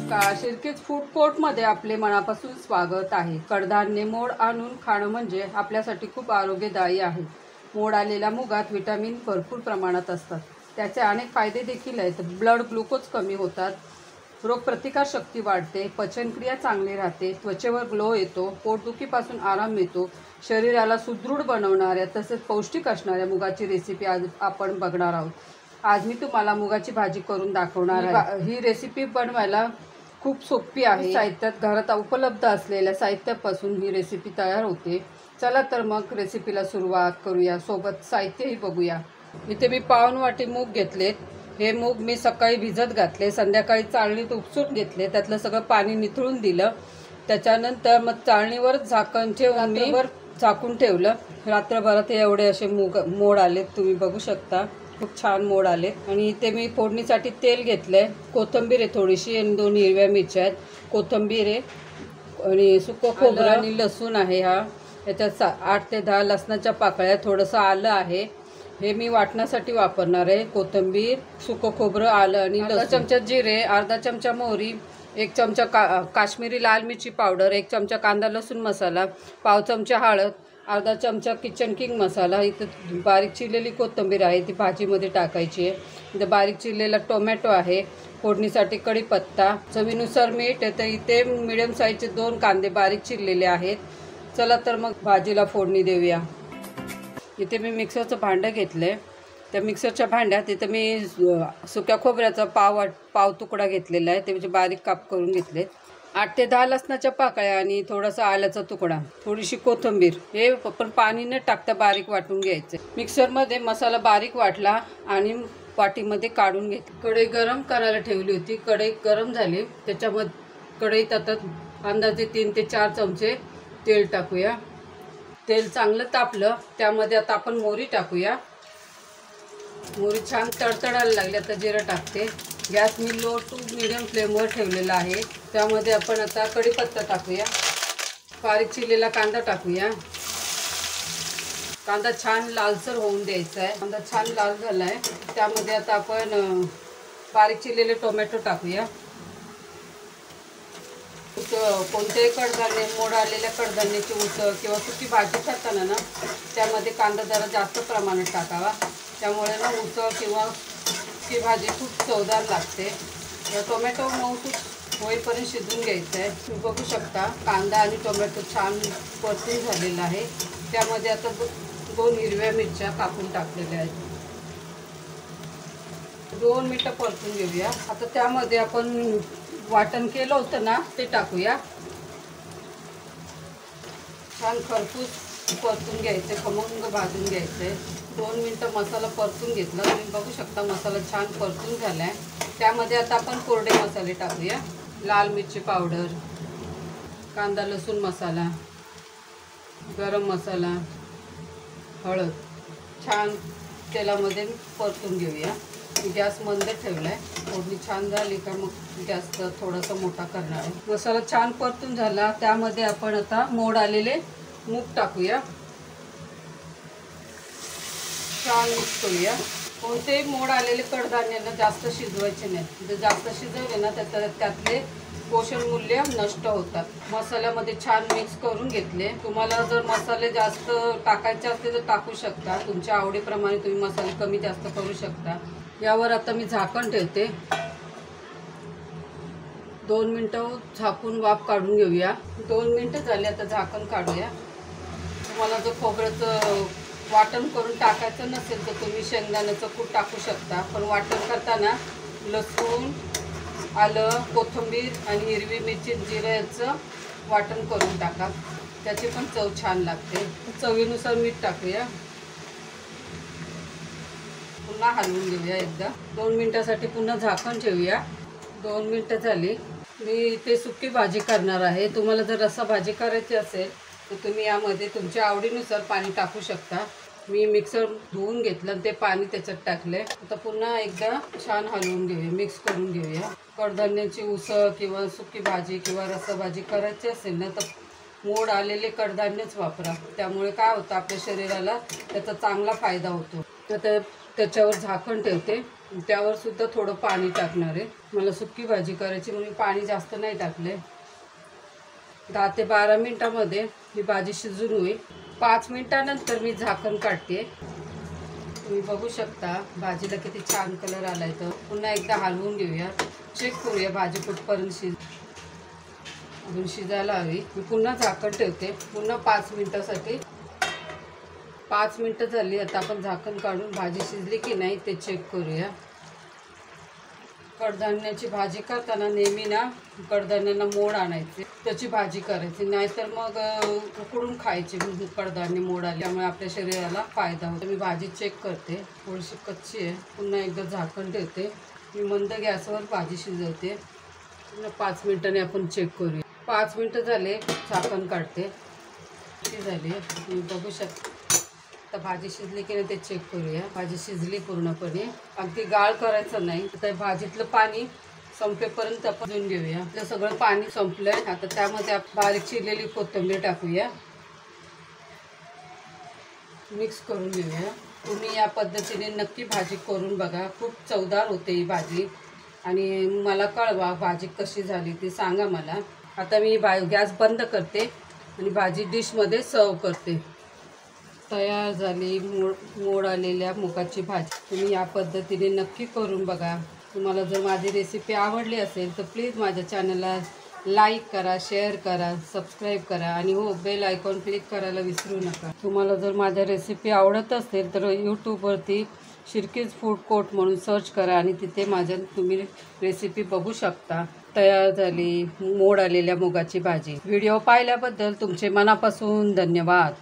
नमस्कार, शिर्केज फूड कोर्टमध्ये आपले मनापासून स्वागत आहे। कडधान्ये मोड आणून खाणं म्हणजे आपल्यासाठी खूप आरोग्यदायी आहे। मोड आलेल्या मुगात विटामिन भरपूर प्रमाणात असतात। त्याचे अनेक फायदे देखील आहेत। ब्लड ग्लुकोज कमी होतात, रोगप्रतिकारशक्ती वाढते, पचनक्रिया चांगली राहते, त्वचेवर ग्लो येतो, पोटदुखीपासून आराम मिळतो। शरीराला सुदृढ बनवणाऱ्या तसेच पौष्टिक असणाऱ्या मुगाची रेसिपी आज आपण बघणार आहोत। आज मी तुम्हाला मुगाची भाजी करून दाखवणार आहे। ही रेसिपी बनवायला खूप सोपी आहे। साहित्यात घरात उपलब्ध असलेल्या साहित्यापासून ही रेसिपी तयार होते। चला तर मग रेसिपीला सुरुवात करूया। सोबत साहित्यही बघूया। इथे मी पाऊण वाटी मूग घेतलेत। हे मूग मी सकाळी भिजत घातले, संध्याकाळी चाळणीत उपसून घेतले, त्यातलं सगळं पाणी निथळून दिलं। त्याच्यानंतर मग चाळणीवर झाकण ठेवून मी झाकून ठेवलं। रात्रभरात एवढे असे मोड आलेत, तुम्ही बघू शकता, खूप छान मोड आले। आणि इथे मी फोडणीसाठी तेल घेतलंय, कोथिंबीर आहे थोडीशी आणि 2 हिरव्या मिरच्या आहेत, कोथिंबीर आहे आणि सुकं खोबरं आणि लसूण आहे। याच्यात 8 ते 10 लसणाच्या पाकळ्या, थोडंसं आलं आहे, हे मी वाटण्यासाठी वापरणार आहे। कोथिंबीर, सुकं खोबरं, आलं आणि अर्धा चमचा जिरे, अर्धा चमचा मोहरी, 1 चमचा काश्मीरी लाल मिरची पावडर, 1 चमचा कांदा लसूण मसाला, पाव चमचा हळद, अर्धा चमचा किचन किंग मसाला। इथं बारीक चिरलेली कोथिंबीर आहे, ती भाजीमध्ये टाकायची आहे। इथं बारीक चिरलेला टोमॅटो आहे, फोडणीसाठी कढीपत्ता, चवीनुसार मीठ आहे। तर इथे मिडियम साईजचे 2 कांदे बारीक चिरलेले आहेत। चला तर मग भाजीला फोडणी देऊया। इथे मी मिक्सरचं भांडं घेतलंय, त्या मिक्सरच्या भांड्यात इथं मी सुक्या खोबऱ्याचा पाव तुकडा घेतलेला आहे, त्याचे बारीक काप करून घेतलेत। 8 ते 10 लसणाच्या पाकळ्या आणि थोडासा आल्याचा तुकडा, थोडीशी कोथिंबीर, हे पण पाणी न टाकता बारीक वाटून घ्यायचं। मिक्सरमध्ये मसाला बारीक वाटला आणि वाटीमध्ये काढून घेतली। कढई गरम करायला ठेवली होती, कढई गरम झाली, त्याच्यामध्ये कढईत आता अंदाजे 3 ते 4 चमचे तेल टाकूया। तेल चांगलं तापलं, त्यामध्ये आता आपण मोहरी टाकूया। मोहरी छान तडतडायला लागली, आता जिरं टाकते। गॅस मी लो टू मीडियम फ्लेमवर ठेवलेला आहे। त्यामध्ये आपण आता कढीपत्ता टाकूया, बारीक चिरलेला कांदा टाकूया। कांदा छान लालसर होऊन द्यायचा आहे। कांदा छान लाल झाला आहे, त्यामध्ये आता आपण बारीक चिरलेले टोमॅटो टाकूया। कोणत्याही कडधान्य, मोड आलेल्या कडधान्याची उसळ किंवा सुकी भाजी करताना ना, त्यामध्ये कांदा जरा जास्त प्रमाणात टाकावा, त्यामुळे ना उसळ किंवा सुकी भाजी खूप चवदार लागते। टोमॅटो मऊसूत होईपर्यंत शिजवून घ्यायचं आहे। तुम्ही बघू शकता कांदा आणि टोमॅटो छान परतून झालेला आहे। त्यामध्ये आता 2 हिरव्या मिरच्या कापून टाकलेल्या आहेत, 2 मिनिटं परतून घेऊया। आता त्यामध्ये आपण वाटण केलं होतं ना, ते टाकूया। छान खरपूस परतून घ्यायचे, खमंग भाजून घ्यायचे। 2 मिनिटं मसाला परतून घेतला, तुम्ही बघू शकता मसाला छान परतून झाला आहे। त्यामध्ये आता आपण कोरडे मसाले टाकूया, लाल मिरची पावडर, कांदा लसूण मसाला, गरम मसाला, हळद, छान तेलामध्ये परतून घेऊया। गॅस मंद ठेवला आहे, फोडणी छान झाली का मग गॅस थोडासा मोठा करणार आहे। मसाला छान परतून झाला, त्यामध्ये आपण आता मोड आलेले मूग टाकूया, छान मिक्स करूया। कोणतेही मोड आलेले कडधान्यांना जास्त शिजवायचे नाही, जर जास्त शिजवले ना तर त्यातले पोषण मूल्य नष्ट होतात। मसाल्यामध्ये छान मिक्स करून घेतले। तुम्हाला जर मसाले जास्त टाकायचे असते तर टाकू शकता, तुमच्या आवडीप्रमाणे तुम्ही मसाले कमी जास्त करू शकता। यावर आता मी झाकण ठेवते, 2 मिनिटं झाकून वाफ काढून घेऊया। 2 मिनिटं झाले, आता झाकण काढूया। तुम्हाला जर खोबऱ्याचं वाटण करून टाकायचं नसेल तर तुम्ही शेंगदाण्याचं कूट टाकू शकता, पण वाटण करताना लसूण, आलं, कोथिंबीर आणि हिरवी मिरची, जिऱ्याचं वाटण करून टाका, त्याची पण चव छान लागते। चवीनुसार मीठ टाकूया, पुन्हा हलवून घेऊया एकदा। 2 मिनिटासाठी पुन्हा झाकण ठेवूया। 2 मिनिटं झाली। मी इथे सुकी भाजी करणार आहे, तुम्हाला जर रस्सा भाजी करायची असेल तर तुम्ही यामध्ये तुमच्या आवडीनुसार पाणी टाकू शकता। मी मिक्सर धुवून घेतलं, ते पाणी त्याच्यात टाकले। आता पुन्हा एकदा छान हलवून घेऊया, मिक्स करून घेऊया। कडधान्याची उसळ किंवा सुकी भाजी किंवा रस्सा भाजी करायची असेल ना तर मोड आलेले कडधान्यच वापरा, त्यामुळे काय होतं आपल्या शरीराला त्याचा चांगला फायदा होतो। तर त्याच्यावर झाकण ठेवते, त्यावर सुद्धा थोडं पाणी टाकणार आहे. मला सुकी भाजी करायची म्हणून पाणी जास्त नाही टाकले. 10 ते 12 मिनिटांमध्ये ही भाजी शिजून होईल. 5 मिनिटानंतर मी झाकण काढते. तुम्ही बघू शकता भाजीला किती छान कलर आलाय. तर पुन्हा एकदा हलवून घेऊया, चेक करूया भाजी कुठपर्यंत अजून शिजायला हवी. मी पुन्हा झाकण ठेवते पुन्हा 5 मिनिटासाठी. 5 मिनिटं झाली. आता आपण झाकण काढून भाजी शिजली की नाही ते चेक करूया. कडधान्याची भाजी करताना नेहमी ना कडधान्यांना मोड आणायचे, त्याची भाजी करायची, नाहीतर मग उकडून खायची. कडधान्य मोड आले त्यामुळे आपल्या शरीराला फायदा होतो. मी भाजी चेक करते, थोडीशी कच्ची आहे. पुन्हा एकदा झाकण ठेवते. मी मंद गॅसवर भाजी शिजवते. पुन्हा 5 मिनिटांनी आपण चेक करूया. 5 मिनिटं झाले, झाकण काढते. झाली तुम्ही बघू शकता. आता भाजी शिजली की नाही ते चेक करूया. भाजी शिजली पूर्णपणे, अगदी गाळ करायचं नाही. आता भाजीतलं पाणी संपेपर्यंत आपण शिजवून घेऊया. आपलं सगळं पाणी संपलंय. आता त्यामध्ये बारीक चिरलेली कोथिंबीर टाकूया, मिक्स करून घेऊया. तुम्ही या पद्धतीने नक्की भाजी करून बघा, खूप चवदार होते ही भाजी. आणि मला कळवा भाजी कशी झाली ते सांगा मला. आता मी गॅस बंद करते आणि भाजी डिशमध्ये सर्व करते. तयार झाली मोड आलेल्या मुगाची भाजी. तुम्ही या पद्धतीने नक्की करून बघा. तुम्हाला जर माझी रेसिपी आवडली असेल तर प्लीज माझ्या चॅनलला लाईक करा, शेअर करा, सबस्क्राईब करा आणि हो बेल आयकॉन क्लिक करायला विसरू नका. तुम्हाला जर माझ्या रेसिपी आवडत असेल तर यूट्यूबवरती शिर्केज फूड कोर्ट म्हणून सर्च करा आणि तिथे तुम्ही रेसिपी बघू शकता. तयार झाली मोड आलेल्या मुगाची भाजी. व्हिडिओ पाहिल्याबद्दल तुमचे मनापासून धन्यवाद.